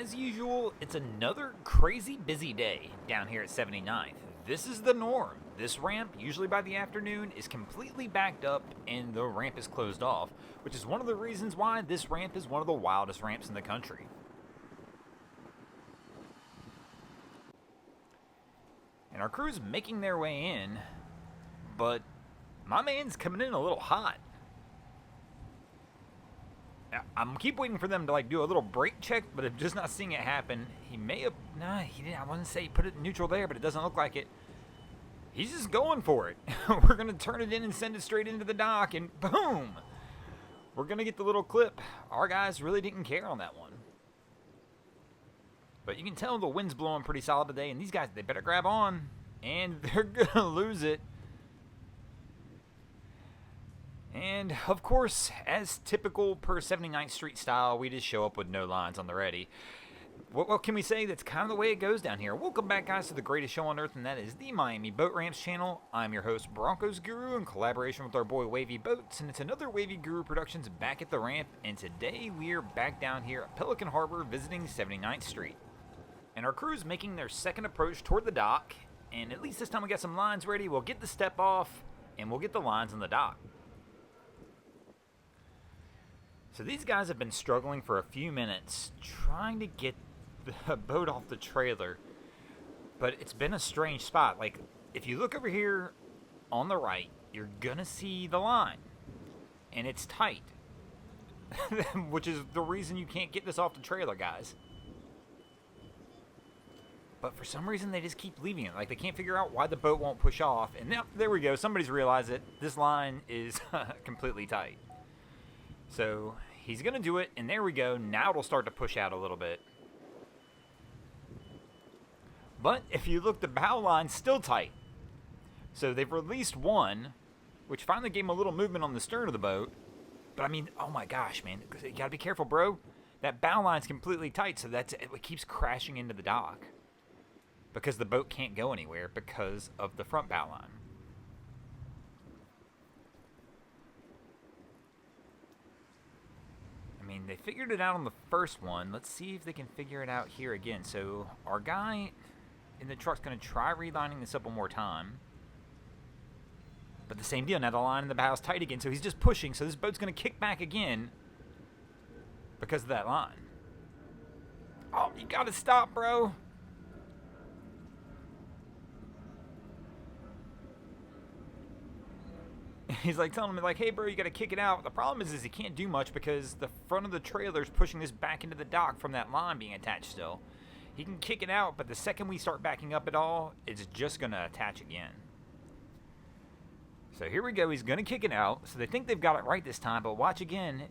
as usual, it's another crazy busy day down here at 79th. This is the norm. This ramp, usually by the afternoon, is completely backed up and the ramp is closed off, which is one of the reasons why this ramp is one of the wildest ramps in the country. And our crew's making their way in, but my man's coming in a little hot. I'm keep waiting for them to do a little brake check, but I'm just not seeing it happen. He may have, he didn't. I wouldn't say he put it in neutral there, but it doesn't look like it. He's just going for it. We're gonna turn it in and send it straight into the dock, and boom, we're gonna get the little clip. Our guys really didn't care on that one, but you can tell the wind's blowing pretty solid today, and these guys, they better grab on, and they're gonna lose it. And, of course, as typical per 79th Street style, we just show up with no lines on the ready. What can we say? That's kind of the way it goes down here. Welcome back, guys, to the greatest show on earth, and that is the Miami Boat Ramps channel. I'm your host, Broncos Guru, in collaboration with our boy Wavy Boats, and it's another Wavy Guru Productions back at the ramp, and today we are back down here at Pelican Harbor visiting 79th Street. And our crew's making their second approach toward the dock, and at least this time we got some lines ready. We'll get the step off, and we'll get the lines on the dock. So these guys have been struggling for a few minutes trying to get the boat off the trailer, but it's been a strange spot. Like, if you look over here on the right, you're gonna see the line, and it's tight, which is the reason you can't get this off the trailer, guys. But for some reason, they just keep leaving it. Like, they can't figure out why the boat won't push off, and now, there we go. Somebody's realized it. This line is completely tight. So he's going to do it, and there we go. Now it'll start to push out a little bit. But if you look, the bow line's still tight. So they've released one, which finally gave him a little movement on the stern of the boat. But I mean, oh my gosh, man. You got to be careful, bro. That bow line's completely tight, so it keeps crashing into the dock. Because the boat can't go anywhere because of the front bow line. I mean, they figured it out on the first one. Let's see if they can figure it out here again. So our guy in the truck's going to try relining this up one more time. But the same deal. Now the line in the bow's tight again, so he's just pushing. So this boat's going to kick back again because of that line. Oh, you got to stop, bro. He's like telling me, like, hey, bro, you got to kick it out. The problem is he can't do much because the front of the trailer is pushing this back into the dock from that line being attached still. He can kick it out, but the second we start backing up at all, it's just going to attach again. So here we go. He's going to kick it out. So they think they've got it right this time, but watch again.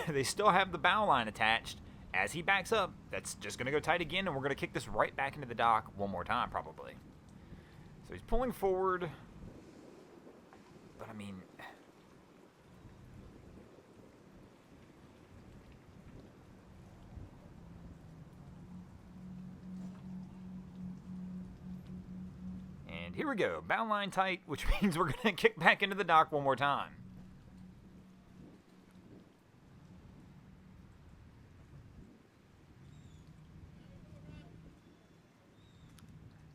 They still have the bow line attached. As he backs up, that's just going to go tight again, and we're going to kick this right back into the dock one more time, probably. So he's pulling forward. But, I mean, and here we go. Bow line tight, which means we're going to kick back into the dock one more time.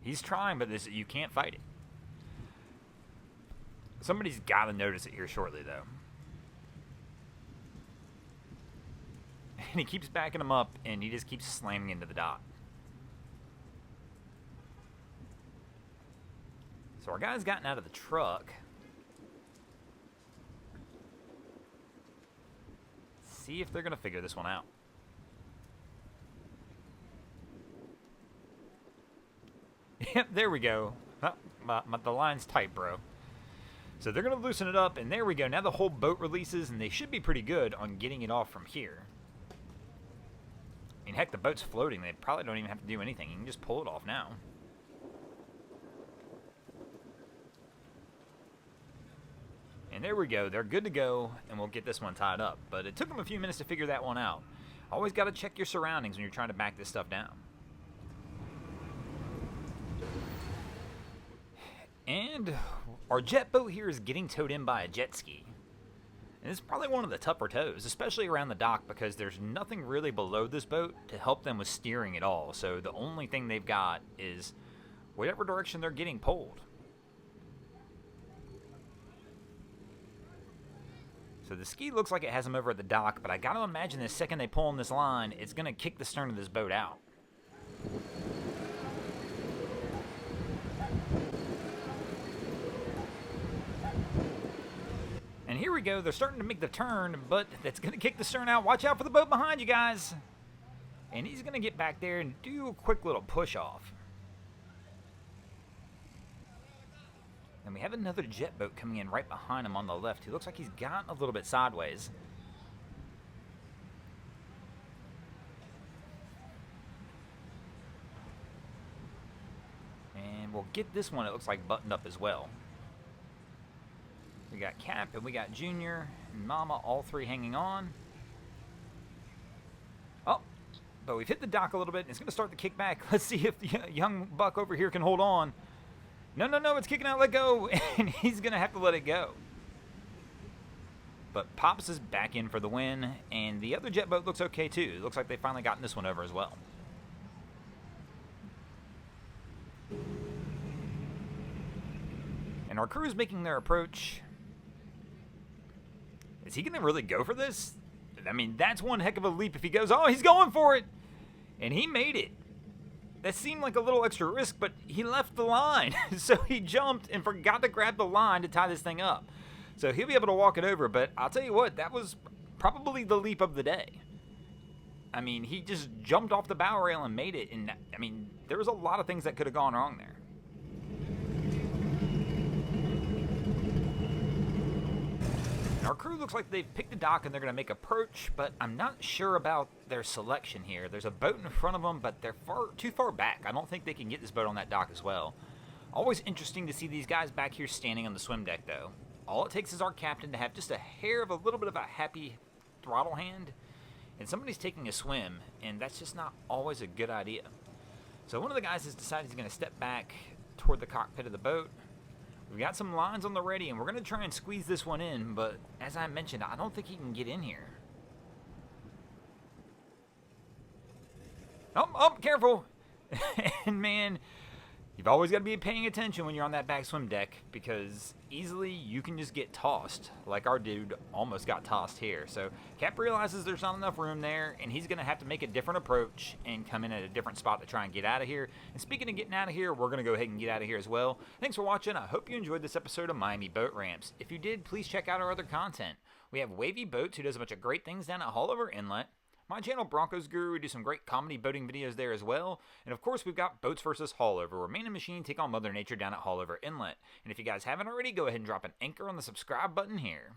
He's trying, but you can't fight it. Somebody's got to notice it here shortly, though. And he keeps backing him up, and he just keeps slamming into the dock. So our guy's gotten out of the truck. See if they're going to figure this one out. Yep, there we go. Oh, the line's tight, bro. So they're going to loosen it up, and there we go. Now the whole boat releases, and they should be pretty good on getting it off from here. I mean, heck, the boat's floating. They probably don't even have to do anything. You can just pull it off now. And there we go. They're good to go, and we'll get this one tied up. But it took them a few minutes to figure that one out. Always got to check your surroundings when you're trying to back this stuff down. And our jet boat here is getting towed in by a jet ski. And it's probably one of the tougher tows, especially around the dock, because there's nothing really below this boat to help them with steering at all. So the only thing they've got is whatever direction they're getting pulled. So the ski looks like it has them over at the dock, but I gotta imagine the second they pull on this line, it's gonna kick the stern of this boat out. And here we go, they're starting to make the turn, but that's going to kick the stern out. Watch out for the boat behind you guys. And he's going to get back there and do a quick little push off. And we have another jet boat coming in right behind him on the left. He looks like he's gotten a little bit sideways. And we'll get this one, it looks like, buttoned up as well. We got Cap and we got Junior and Mama, all three hanging on. Oh, but we've hit the dock a little bit, and it's going to start the kickback. Let's see if the young buck over here can hold on. No, it's kicking out, let go, and he's going to have to let it go. But Pops is back in for the win, and the other jet boat looks okay too. It looks like they've finally gotten this one over as well. And our crew is making their approach. Is he going to really go for this? I mean, that's one heck of a leap if he goes. Oh, he's going for it. And he made it. That seemed like a little extra risk, but he left the line. So he jumped and forgot to grab the line to tie this thing up. So he'll be able to walk it over. But I'll tell you what, that was probably the leap of the day. I mean, he just jumped off the bow rail and made it. And, I mean, there was a lot of things that could have gone wrong there. Our crew looks like they've picked a dock and they're going to make approach, but I'm not sure about their selection here. There's a boat in front of them, but they're too far back. I don't think they can get this boat on that dock as well. Always interesting to see these guys back here standing on the swim deck, though. All it takes is our captain to have just a hair of a little bit of a happy throttle hand, and somebody's taking a swim, and that's just not always a good idea. So one of the guys has decided he's going to step back toward the cockpit of the boat. We've got some lines on the ready, and we're going to try and squeeze this one in, but as I mentioned, I don't think he can get in here. Oh, careful. And man, you've always got to be paying attention when you're on that back swim deck, because easily you can just get tossed, like our dude almost got tossed here. So Cap realizes there's not enough room there, and he's going to have to make a different approach and come in at a different spot to try and get out of here. And speaking of getting out of here, we're going to go ahead and get out of here as well. Thanks for watching. I hope you enjoyed this episode of Miami Boat Ramps. If you did, please check out our other content. We have Wavy Boats, who does a bunch of great things down at Haulover Inlet. My channel, Broncos Guru, we do some great comedy boating videos there as well. And of course, we've got Boats vs. Haulover, where man and machine take on Mother Nature down at Haulover Inlet. And if you guys haven't already, go ahead and drop an anchor on the subscribe button here.